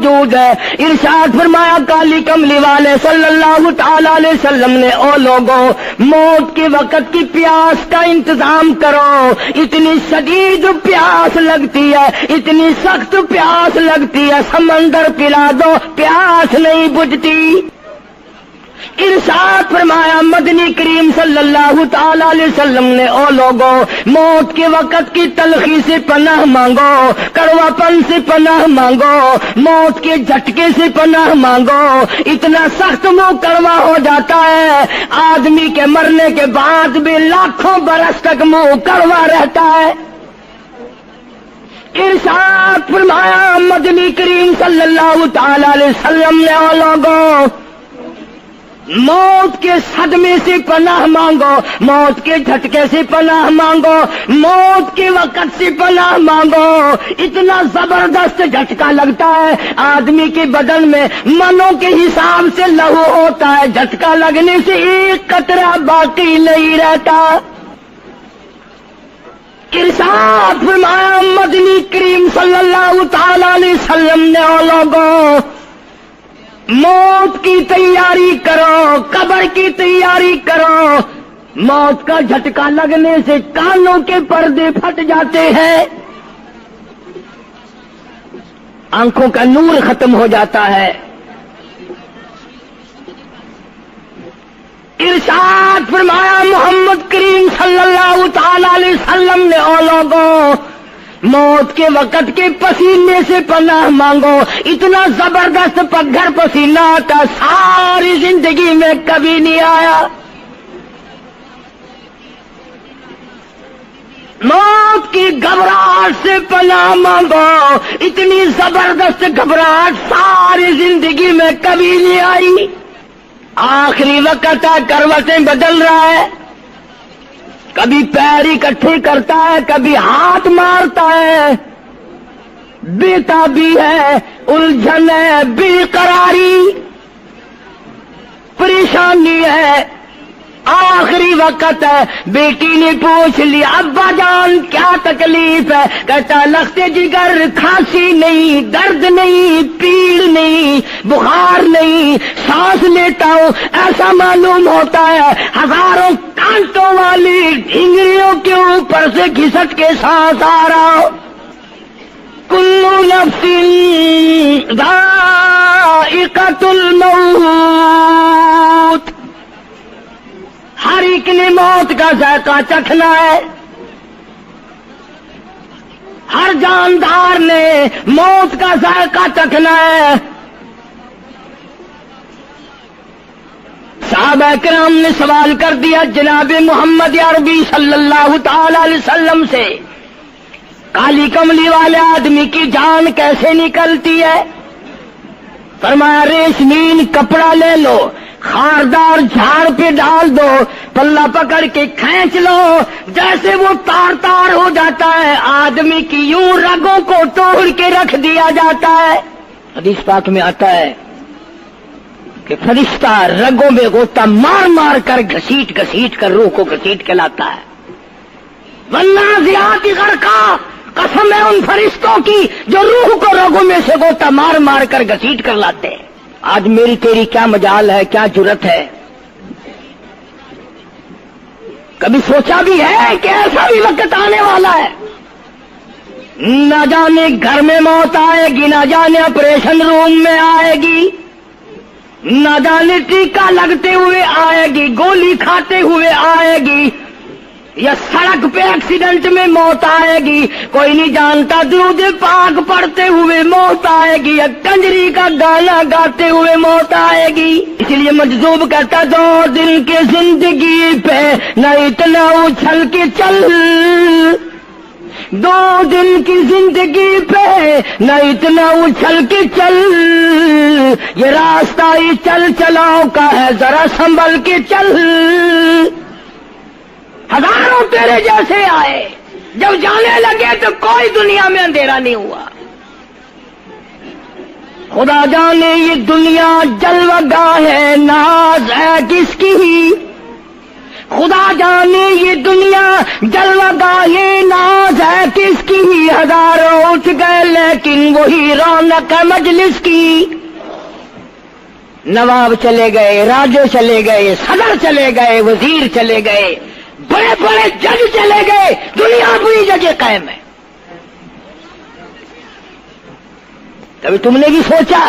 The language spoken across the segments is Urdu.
موجود ہے۔ ارشاد فرمایا کالی کملی والے صلی اللہ تعالی علیہ وسلم نے، او لوگوں موت کے وقت کی پیاس کا انتظام کرو، اتنی شدید پیاس لگتی ہے، اتنی سخت پیاس لگتی ہے، سمندر پلا دو پیاس نہیں بجھتی۔ ارشاد فرمایا مدنی کریم صلی اللہ تعالی علیہ وسلم نے، او لوگوں موت کے وقت کی تلخی سے پناہ مانگو، کڑوا پن سے پناہ مانگو، موت کے جھٹکے سے پناہ مانگو۔ اتنا سخت منہ کڑوا ہو جاتا ہے، آدمی کے مرنے کے بعد بھی لاکھوں برس تک منہ کڑوا رہتا ہے۔ ارشاد فرمایا مدنی کریم صلی اللہ تعالی علیہ وسلم نے، او لوگوں موت کے صدمے سے پناہ مانگو، موت کے جھٹکے سے پناہ مانگو، موت کے وقت سے پناہ مانگو۔ اتنا زبردست جھٹکا لگتا ہے، آدمی کے بدن میں منوں کے حساب سے لہو ہوتا ہے، جھٹکا لگنے سے ایک قطرہ باقی نہیں رہتا۔ ارشاد فرمایا مدنی کریم صلی اللہ تعالی علیہ وسلم نے، او لوگوں موت کی تیاری کرو، قبر کی تیاری کرو۔ موت کا جھٹکا لگنے سے کانوں کے پردے پھٹ جاتے ہیں، آنکھوں کا نور ختم ہو جاتا ہے۔ ارشاد فرمایا محمد کریم صلی اللہ تعالی علیہ وسلم نے، او لوگوں موت کے وقت کے پسینے سے پناہ مانگو، اتنا زبردست پگھر پسینہ آتا ساری زندگی میں کبھی نہیں آیا۔ موت کی گھبراہٹ سے پناہ مانگو، اتنی زبردست گھبراہٹ ساری زندگی میں کبھی نہیں آئی۔ آخری وقت ہے، کروٹیں بدل رہا ہے، کبھی پیر اکٹھے کرتا ہے، کبھی ہاتھ مارتا ہے، بےتابی ہے، الجھن ہے، بے قراری، پریشانی ہے، آخری وقت ہے۔ بیٹی نے پوچھ لیا ابا جان کیا تکلیف ہے؟ کہتا لختے جگر، کھانسی نہیں، درد نہیں، پیڑ نہیں، بخار نہیں، سانس لیتا ہوں ایسا معلوم ہوتا ہے ہزاروں کانٹوں والی ڈھنگریوں کے اوپر سے گھسٹ کے سانس آ رہا ہو۔ کلو نفس ذائقۃ الموت، ہر ایک نے موت کا ذائقہ چکھنا ہے، ہر جاندار نے موت کا ذائقہ چکھنا ہے۔ صحابہ کرام نے سوال کر دیا جناب محمد عربی صلی اللہ تعالی علیہ وسلم سے، کالی کملی والے آدمی کی جان کیسے نکلتی ہے؟ فرمایا ریشمین کپڑا لے لو، خاردار جھاڑ پہ ڈال دو، پلہ پکڑ کے کھینچ لو، جیسے وہ تار تار ہو جاتا ہے آدمی کی یوں رگوں کو توڑ کے رکھ دیا جاتا ہے۔ حدیث پاک میں آتا ہے کہ فرشتہ رگوں میں غوطہ مار مار کر گھسیٹ گھسیٹ کر روح کو گھسیٹ کے لاتا ہے۔ والنازعات غرقا، قسم ہے ان فرشتوں کی جو روح کو رگوں میں سے غوطہ مار مار کر گھسیٹ کر لاتے ہیں۔ آج میری تیری کیا مجال ہے، کیا جرت ہے؟ کبھی سوچا بھی ہے کہ ایسا بھی وقت آنے والا ہے؟ نہ جانے گھر میں موت آئے گی، نہ جانے آپریشن روم میں آئے گی، نہ جانے ٹیکہ لگتے ہوئے آئے گی، گولی کھاتے ہوئے آئے گی، یا سڑک پہ ایکسیڈنٹ میں موت آئے گی، کوئی نہیں جانتا، درود پاک پڑھتے ہوئے موت آئے گی، یا کنجری کا گانا گاتے ہوئے موت آئے گی۔ اس لیے مجذوب کہتا 2 دن کی زندگی پہ نہ اتنا اچھل کے چل، 2 دن کی زندگی پہ نہ اتنا اچھل کے چل، یہ راستہ ہی چل چلاؤ کا ہے، ذرا سنبھل کے چل۔ ہزاروں تیرے جیسے آئے، جب جانے لگے تو کوئی دنیا میں اندھیرا نہیں ہوا۔ خدا جانے یہ دنیا جلوہ گاہ ہے، ناز ہے کس کی، خدا جانے یہ دنیا جلوہ گاہ ناز ہے کس کی، ہزاروں اٹھ گئے لیکن وہی رونق ہے مجلس کی۔ نواب چلے گئے، راجے چلے گئے، صدر چلے گئے، وزیر چلے گئے، بڑے بڑے جج چلے گئے، دنیا پوری جگہ قائم ہے۔ کبھی تم نے بھی سوچا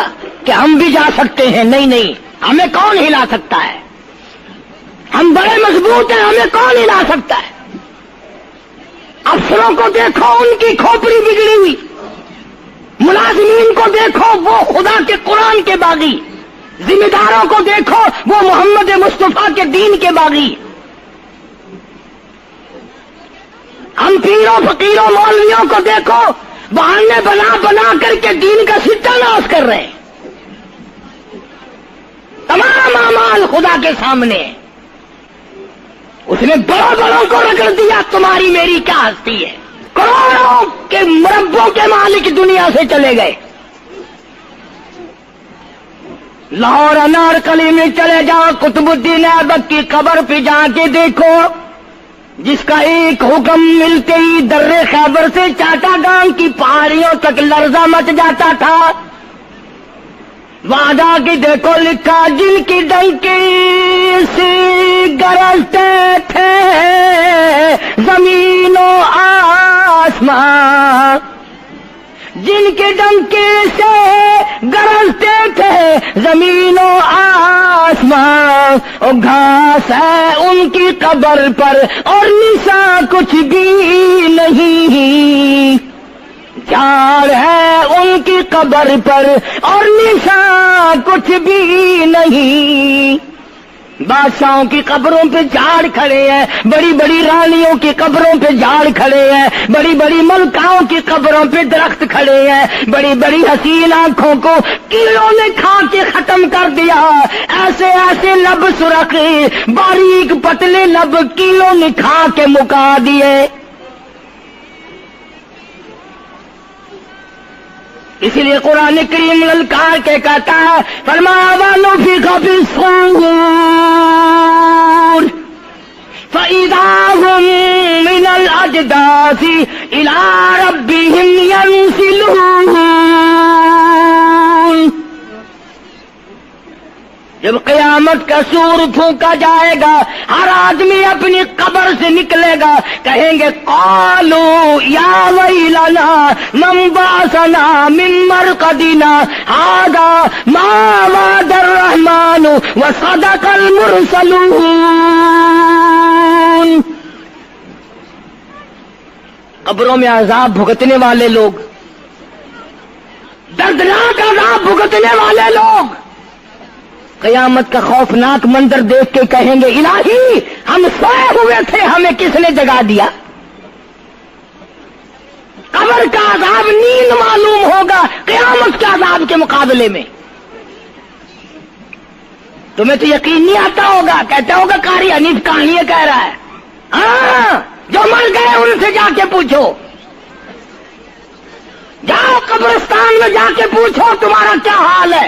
کہ ہم بھی جا سکتے ہیں؟ نہیں نہیں، ہمیں کون ہلا سکتا ہے؟ ہم بڑے مضبوط ہیں، ہمیں کون ہلا سکتا ہے؟ افسروں کو دیکھو، ان کی کھوپڑی بگڑی ہوئی، ملازمین کو دیکھو وہ خدا کے قرآن کے باغی، ذمہ داروں کو دیکھو وہ محمد مصطفیٰ کے دین کے باغی۔ ہم پیروں فقیروں مولویوں کو دیکھو بہانے بنا بنا کر کے دین کا ستہ ناش کر رہے ہیں۔ تمام اعمال خدا کے سامنے، اس نے بڑوں بڑوں کو رگڑ دیا، تمہاری میری کیا ہستی ہے؟ کروڑوں کے مربوں کے مالک دنیا سے چلے گئے۔ لاہور انارکلی میں چلے جاؤ، قطب الدین ایبک کی قبر پہ جا کے دیکھو، جس کا ایک حکم ملتے ہی در خیبر سے چاٹا گام کی پہاڑیوں تک لرزہ مچ جاتا تھا۔ وہاں جا کے دیکھو لکھا، جن کی ڈنکی سے گرجتے تھے زمین و آسمان، جن کے ڈنکے سے گرجتے تھے زمین و آسمان، اور گھاس ہے ان کی قبر پر اور نشان کچھ بھی نہیں، جھاڑ ہے ان کی قبر پر اور نشان کچھ بھی نہیں۔ بادشاہوں کی قبروں پہ جھاڑ کھڑے ہیں، بڑی بڑی رانیوں کی قبروں پہ جھاڑ کھڑے ہیں، بڑی بڑی ملکاؤں کی قبروں پہ درخت کھڑے ہیں، بڑی بڑی حسین آنکھوں کو کیڑوں نے کھا کے ختم کر دیا، ایسے ایسے لب سرخ باریک پتلے لب کیڑوں نے کھا کے مکا دیے۔ اسی لیے قرآن کریم للکار کے کہتا ہے، فرمایا وَنُفِخَ فِي الصُّورِ فَإِذَا هُم مِّنَ الْأَجْدَاثِ إِلَىٰ رَبِّهِمْ يَنسِلُونَ۔ جب قیامت کا سور پھونکا جائے گا، ہر آدمی اپنی قبر سے نکلے گا، کہیں گے قالوا یا ویلنا من بعثنا من مرقدنا ھذا ما وعد الرحمن وصدق المرسلون۔ قبروں میں عذاب بھگتنے والے لوگ، دردناک عذاب بھگتنے والے لوگ قیامت کا خوفناک منظر دیکھ کے کہیں گے الہی ہم سوئے ہوئے تھے، ہمیں کس نے جگا دیا؟ قبر کا عذاب نیند معلوم ہوگا قیامت کے عذاب کے مقابلے میں۔ تمہیں تو یقین نہیں آتا ہوگا، کہتا ہوگا قاری حنیف کہانیاں کہہ رہا ہے۔ ہاں، جو مر گئے ان سے جا کے پوچھو، جاؤ قبرستان میں جا کے پوچھو تمہارا کیا حال ہے۔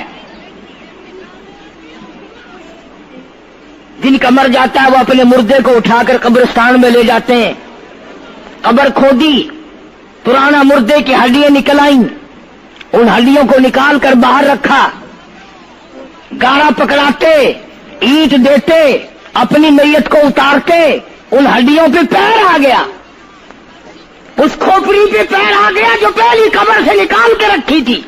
جن کا مر جاتا ہے وہ اپنے مردے کو اٹھا کر قبرستان میں لے جاتے ہیں، قبر کھودی، پرانا مردے کی ہڈیاں نکل آئیں، ان ہڈیوں کو نکال کر باہر رکھا، گاڑا پکڑاتے، اینٹ دیتے، اپنی میت کو اتارتے، ان ہڈیوں پہ پیر آ گیا، اس کھوپڑی پہ پیر آ گیا جو پہلی قبر سے نکال کے رکھی تھی۔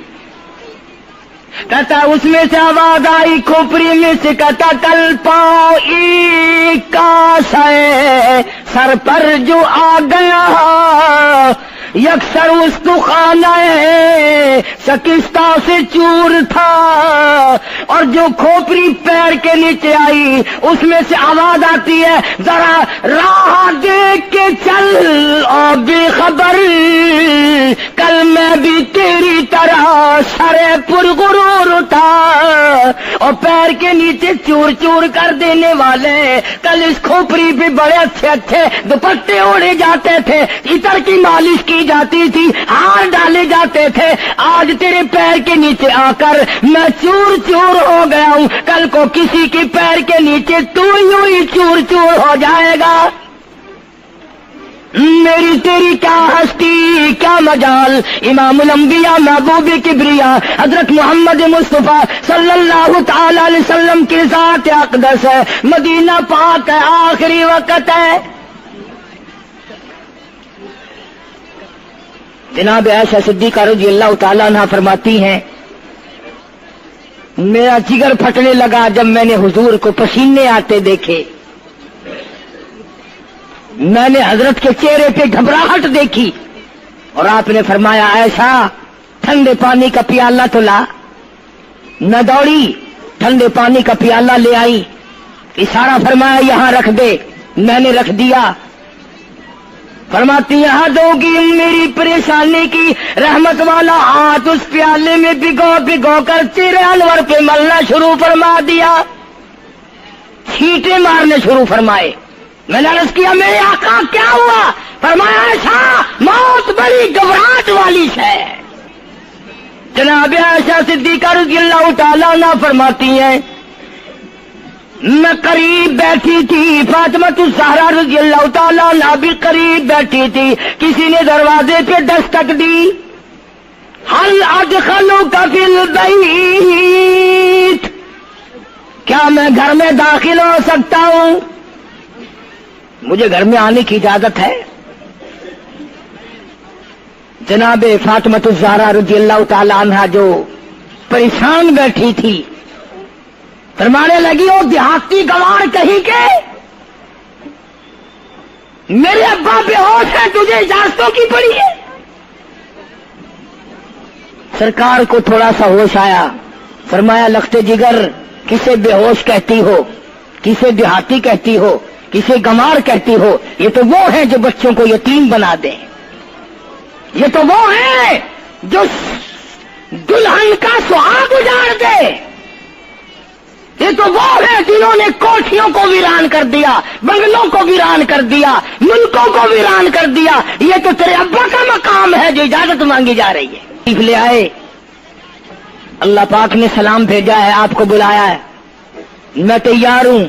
کہتا اس میں سے آواز آئی کھوپڑی میں سے، کہتا کل پاؤں ایک کاش ہے سر پر جو آ گیا، یکسر استخانہ شکستہ سے چور تھا، اور جو کھوپڑی پیر کے نیچے آئی اس میں سے آواز آتی ہے ذرا راہ دیکھ کے چل اور بے خبر، کل میں بھی تیری طرح سرے پرغرور تھا، اور پیر کے نیچے چور چور کر دینے والے کل اس کھوپڑی پہ بڑے اچھے اچھے دوپٹے اوڑے جاتے تھے، عطر کی مالش کی جاتی تھی، ہار ڈالے جاتے تھے، آج تیرے پیر کے نیچے آ کر میں چور چور ہو گیا ہوں، کل کو کسی کے پیر کے نیچے تو یوں ہی چور چور ہو جائے گا۔ میری تیری کیا ہستی، کیا مجال، امام الانبیاء محبوب کبریا حضرت محمد مصطفیٰ صلی اللہ تعالی علیہ وسلم کی ذات اقدس ہے، مدینہ پاک ہے، آخری وقت ہے۔ جناب عائشہ صدیقہ رضی اللہ تعالیٰ عنہ فرماتی ہیں میرا جگر پھٹنے لگا جب میں نے حضور کو پسینے آتے دیکھے، میں نے حضرت کے چہرے پہ گھبراہٹ دیکھی، اور آپ نے فرمایا عائشہ ٹھنڈے پانی کا پیالہ تو لا۔ نہ دوڑی، ٹھنڈے پانی کا پیالہ لے آئی، اشارہ فرمایا یہاں رکھ دے، میں نے رکھ دیا۔ فرماتی یہاں دو گی میری پریشانی کی رحمت والا ہاتھ اس پیالے میں بھگو بھگو کر چہرے انور پہ ملنا شروع فرما دیا، چھینٹے مارنے شروع فرمائے۔ میں نے عرض کیا میرے آقا کیا ہوا؟ فرمایا عائشہ موت بڑی گھبراہٹ والی ہے۔ جناب عائشہ صدیقہ رضی اللہ تعالیٰ عنہ فرماتی ہیں میں قریب بیٹھی تھی، فاطمہ الزہرا رضی اللہ تعالیٰ عنہ بھی قریب بیٹھی تھی، کسی نے دروازے پہ دستک دی، ہل ادخلوک فی البیت، کیا میں گھر میں داخل ہو سکتا ہوں؟ مجھے گھر میں آنے کی اجازت ہے؟ جناب فاطمہ الزہرا رضی اللہ تعالی عنہا جو پریشان بیٹھی تھی فرمانے لگی وہ دیہاتی گوار کہیں کے میرے ابا بے ہوش ہے، تجھے اجازتوں کی پڑی ہے؟ سرکار کو تھوڑا سا ہوش آیا، فرمایا لخت جگر کسے بے ہوش کہتی ہو، کسے دیہاتی کہتی ہو، کسے گمار کہتی ہو؟ یہ تو وہ ہیں جو بچوں کو یتیم بنا دیں، یہ تو وہ ہیں جو دلہن کا سہاگ اجاڑ دے، یہ تو وہ ہیں جنہوں نے کوٹھیوں کو ویران کر دیا، بنگلوں کو ویران کر دیا، ملکوں کو ویران کر دیا۔ یہ تو تیرے ابا کا مقام ہے جو اجازت مانگی جا رہی ہے۔ لے آئے، اللہ پاک نے سلام بھیجا ہے، آپ کو بلایا ہے، میں تیار ہوں۔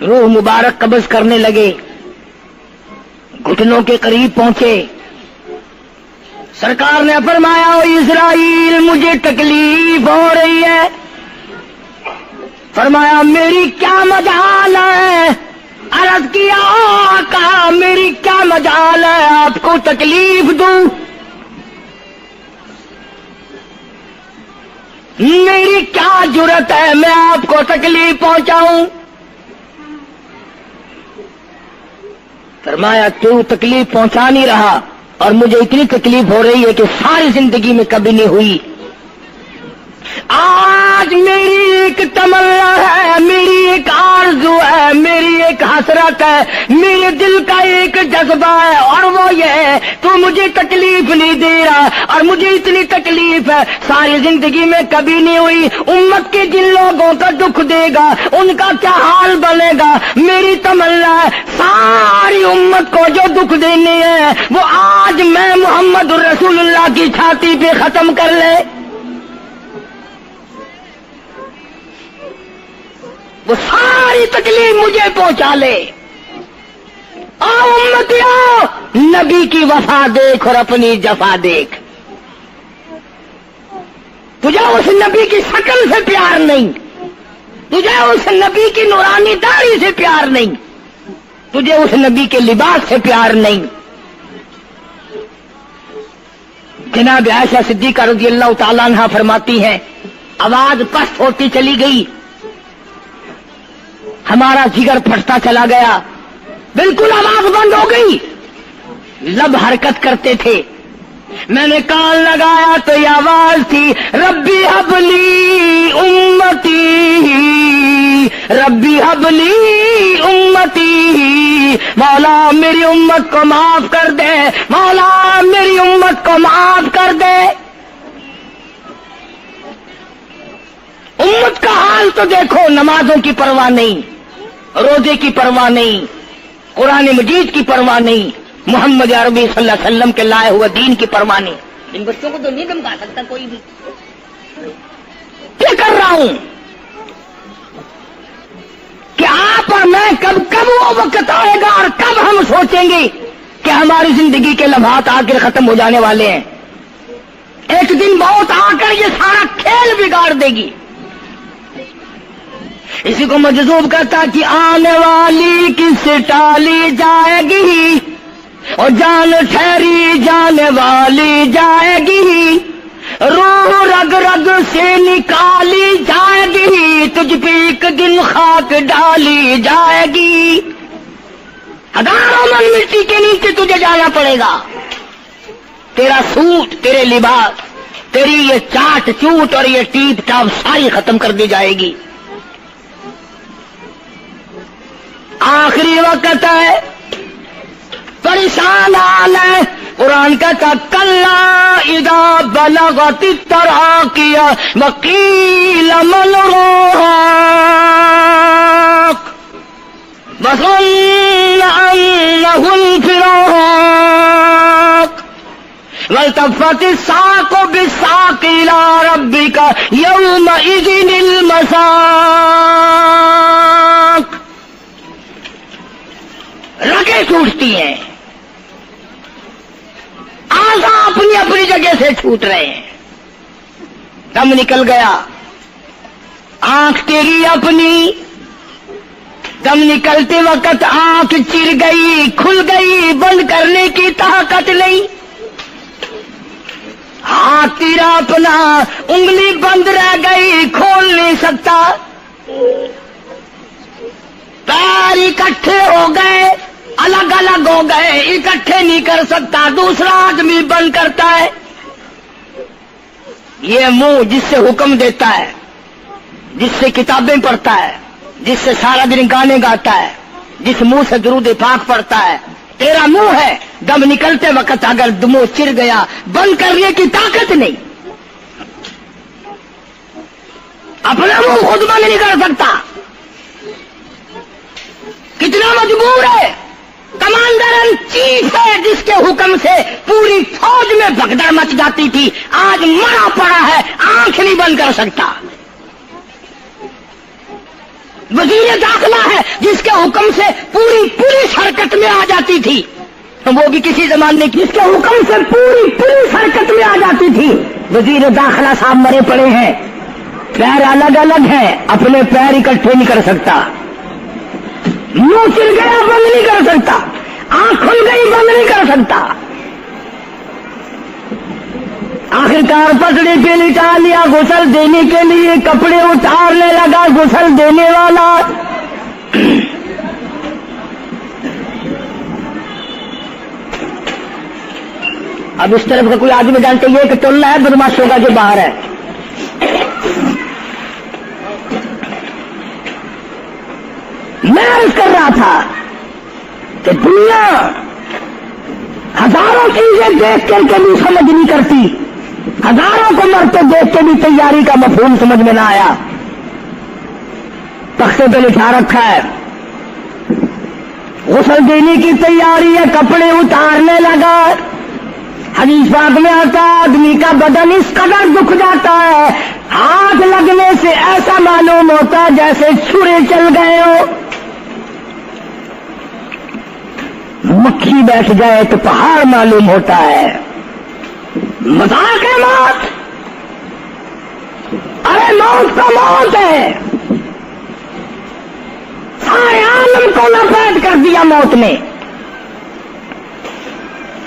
روح مبارک قبض کرنے لگے، گھٹنوں کے قریب پہنچے، سرکار نے فرمایا او اسرائیل مجھے تکلیف ہو رہی ہے۔ فرمایا میری کیا مجال ہے؟ عرض کیا آقا میری کیا مجال ہے آپ کو تکلیف دوں؟ میری کیا جرت ہے میں آپ کو تکلیف پہنچاؤں؟ فرمایا تو تکلیف پہنچا نہیں رہا، اور مجھے اتنی تکلیف ہو رہی ہے کہ ساری زندگی میں کبھی نہیں ہوئی۔ آج میری ایک تمنا ہے، میری ایک آرزو ہے، میری ایک حسرت ہے، میرے دل کا ایک جذبہ ہے، اور وہ یہ ہے تو مجھے تکلیف نہیں دے رہا، اور مجھے اتنی تکلیف ہے ساری زندگی میں کبھی نہیں ہوئی۔ امت کے جن لوگوں کا دکھ دے گا ان کا کیا حال بنے گا؟ میری تمنا ہے ساری امت کو جو دکھ دینے ہیں وہ آج میں محمد رسول اللہ کی چھاتی پہ ختم کر لے، وہ ساری تکلیف مجھے پہنچا لے۔ آؤ امتیوں، نبی کی وفا دیکھ اور اپنی جفا دیکھ۔ تجھے اس نبی کی شکل سے پیار نہیں، تجھے اس نبی کی نورانی داڑھی سے پیار نہیں، تجھے اس نبی کے لباس سے پیار نہیں۔ جناب عائشہ صدیقہ رضی اللہ تعالیٰ عنہ فرماتی ہیں آواز پست ہوتی چلی گئی، ہمارا جگر پھٹتا چلا گیا، بالکل آواز بند ہو گئی، لب حرکت کرتے تھے۔ میں نے کان لگایا تو یہ آواز تھی ربی حبلی امتی، ربی حبلی امتی، مولا میری امت کو معاف کر دے، مولا میری امت کو معاف کر دے۔ امت کا حال تو دیکھو، نمازوں کی پرواہ نہیں، روزے کی پرواہ نہیں، قرآن مجید کی پرواہ نہیں، محمد عربی صلی اللہ علیہ وسلم کے لائے ہوئے دین کی پرواہ نہیں۔ ان بچوں کو تو نہیں دھمکا سکتا کوئی بھی۔ کیا کر رہا ہوں کہ آپ اور میں کب وہ وقت آئے گا اور کب ہم سوچیں گے کہ ہماری زندگی کے لمحات آ کر ختم ہو جانے والے ہیں۔ ایک دن بہت آ کر یہ سارا کھیل بگاڑ دے گی۔ اسی کو مجذوب کرتا کہ آنے والی کس ٹالی جائے گی، اور جان ٹھہری جانے والی جائے گی، روح رگ رگ سے نکالی جائے گی، تجھ پہ ایک دن خاک ڈالی جائے گی۔ ہزاروں من مٹی کے نیچے تجھے جانا پڑے گا۔ تیرا سوٹ، تیرے لباس، تیری یہ چاٹ چوٹ اور یہ ٹیپ ٹاپ ساری ختم کر دی جائے گی۔ آخری وقت ہے، پریشان حال ہے۔ قرآن کہتا کلا اذا بلغت التراقی وقیل من راق وظن انه الفراق والتفت الساق بالساق الى ربك يومئذ المساق۔ رگیں ٹوٹتی ہیں، اعضاء اپنی اپنی جگہ سے چھوٹ رہے ہیں، دم نکل گیا، آنکھ تیری اپنی، دم نکلتے وقت آنکھ چر گئی، کھل گئی، بند کرنے کی طاقت نہیں، ہاتھ تیرا اپنا، انگلی بند رہ گئی، کھول نہیں سکتا، پیر اکٹھے ہو گئے، الگ الگ ہو گئے، اکٹھے نہیں کر سکتا، دوسرا آدمی بند کرتا ہے۔ یہ منہ جس سے حکم دیتا ہے، جس سے کتابیں پڑھتا ہے، جس سے سارا دن گانے گاتا ہے، جس منہ سے درود پاک پڑھتا ہے، تیرا منہ ہے، دم نکلتے وقت اگر منہ چر گیا، بند کرنے کی طاقت نہیں، اپنا منہ خود بند نہیں کر سکتا، کتنا مجبور ہے، کمانڈر ان چیف ہے جس کے حکم سے پوری فوج میں بھگدڑ مچ جاتی تھی، آج مرا پڑا ہے، آنکھ نہیں بند کر سکتا۔ وزیر داخلہ ہے جس کے حکم سے پوری پولیس حرکت میں آ جاتی تھی، وہ بھی کسی زمانے کی، جس کے حکم سے پوری پولیس حرکت میں آ جاتی تھی، وزیر داخلہ صاحب مرے پڑے ہیں، پیر الگ الگ ہیں، اپنے پیر اکٹھے نہیں کر سکتا، منہ چل گیا بند نہیں کر سکتا، آنکھ کھل گئی بند نہیں کر سکتا، آخرکار پسڑی پہ لٹا لیا، غسل دینے کے لیے کپڑے اتارنے لگا غسل دینے والا، اب اس طرف کا کوئی آدمی جانتے یہ کہ ٹولنا ہے بدماشوں کا جو باہر ہے، میں عرض کر رہا تھا کہ دنیا ہزاروں چیزیں دیکھ کر کے بھی سمجھ نہیں کرتی، ہزاروں کو مرتے دیکھ کے بھی تیاری کا مفہوم سمجھ میں نہ آیا، تختے پہ لکھا رکھا ہے غسل دینے کی تیاری ہے، کپڑے اتارنے لگا، حدیث پاک میں آتا آدمی کا بدن اس قدر دکھ جاتا ہے، ہاتھ لگنے سے ایسا معلوم ہوتا جیسے چھرے چل گئے ہو، مکھی بیٹھ جائے تو پہاڑ معلوم ہوتا ہے، مذاق ہے موت، ارے موت تو موت ہے، سارے عالم کو لپیٹ کر دیا موت نے،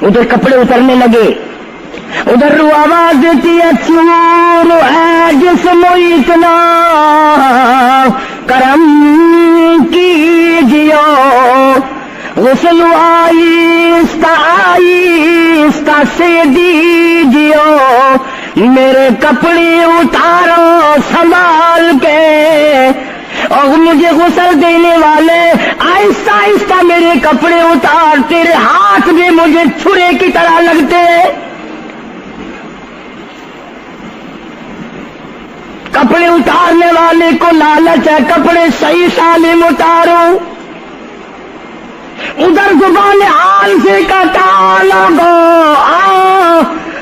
ادھر کپڑے اترنے لگے، ادھر رو آواز دیتی ہے چور ہے جسم اتنا کرم کیجیو، غسل آہستہ آہستہ سے دیجیو، میرے کپڑے اتارو سنبھال کے، اور مجھے غسل دینے والے آہستہ آہستہ میرے کپڑے اتار، تیرے ہاتھ بھی مجھے چھرے کی طرح لگتے، کپڑے اتارنے والے کو لالچ ہے کپڑے صحیح سالم اتارو، زبان حال سے کہتا لوگو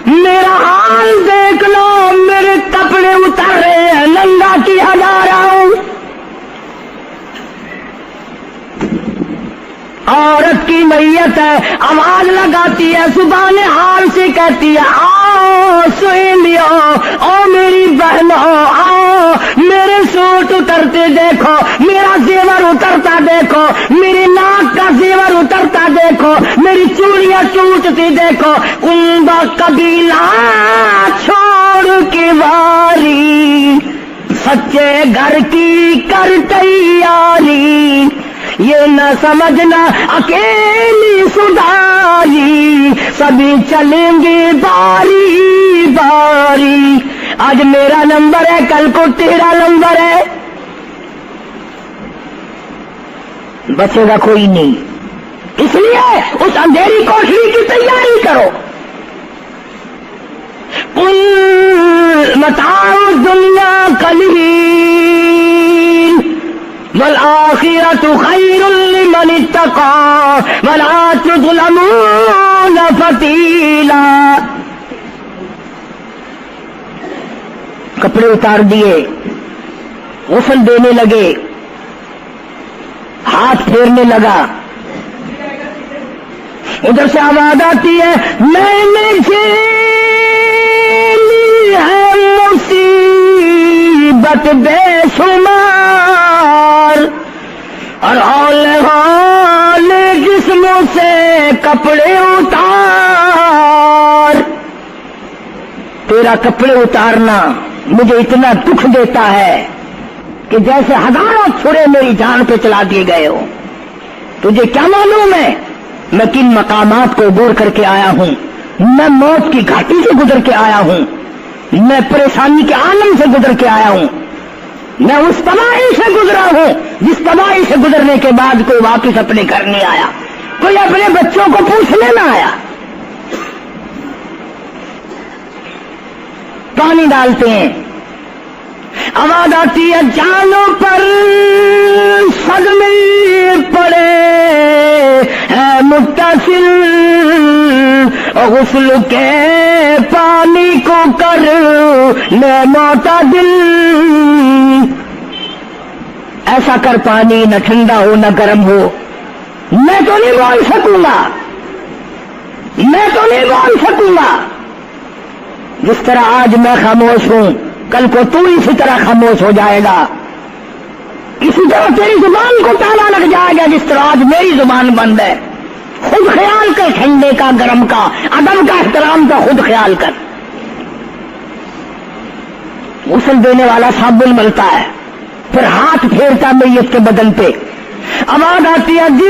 میرا حال دیکھ لو، میرے کپڑے اتر رہے ہیں، ننگا کیا جا رہا ہوں۔ عورت کی میت ہے، آواز لگاتی ہے، زبان حال سے کہتی ہے آؤ سہیلیو، او میری بہنوں آؤ، میرے سوٹ اترتے دیکھو، میرا زیور اترتا دیکھو، میری ناک کا زیور اترتا دیکھو، میری چوڑیاں ٹوٹتی دیکھو، کنبا قبیلہ چھوڑ کے واری، سچے گھر کی کر تیاری، یہ نہ سمجھنا اکیلی سدھاری، سبھی چلیں گے باری باری۔ آج میرا نمبر ہے، کل کو تیرا نمبر ہے، بچے گا کوئی نہیں، اس لیے اس اندھیری کوٹری کی تیاری کرو۔ قل متاع الدنیا قلیل والآخرۃ خیر لمن اتقى ولا تظلمون فتیلا۔ کپڑے اتار دیے، غسل دینے لگے، ہاتھ پھیرنے لگا، ادھر سے آواز آتی ہے میں نے جھیلی ہے مصیبت بے شمار، اور ہول جسموں سے کپڑے اتار، تیرا کپڑے اتارنا مجھے اتنا دکھ دیتا ہے کہ جیسے ہزاروں چھڑے میری جان پہ چلا دیے گئے ہو۔ تجھے کیا معلوم ہے میں کن مقامات کو عبور کر کے آیا ہوں، میں موت کی گھاٹی سے گزر کے آیا ہوں، میں پریشانی کے عالم سے گزر کے آیا ہوں، میں اس تباہی سے گزرا ہوں جس تباہی سے گزرنے کے بعد کوئی واپس اپنے گھر نہیں آیا، کوئی اپنے بچوں کو پوچھنے نہ آیا۔ پانی ڈالتے ہیں، آواز آتی ہے جانوں پر صدمے پڑے ہے متصل، غسل کے پانی کو کر لے معتدل، ایسا کر پانی نہ ٹھنڈا ہو نہ گرم ہو، میں تو نہیں بول سکوں گا، میں تو نہیں بول سکوں گا، جس طرح آج میں خاموش ہوں کل کو تو اسی طرح خاموش ہو جائے گا، اسی طرح تیری زبان کو تالا لگ جائے گا جس طرح آج میری زبان بند ہے۔ خود خیال کر، ٹھنڈے کا گرم کا ادب کا احترام کا خود خیال کر۔ غسل دینے والا صابن ملتا ہے، پھر ہاتھ پھیرتا میت کے بدن پہ، آواز آتی ہے جس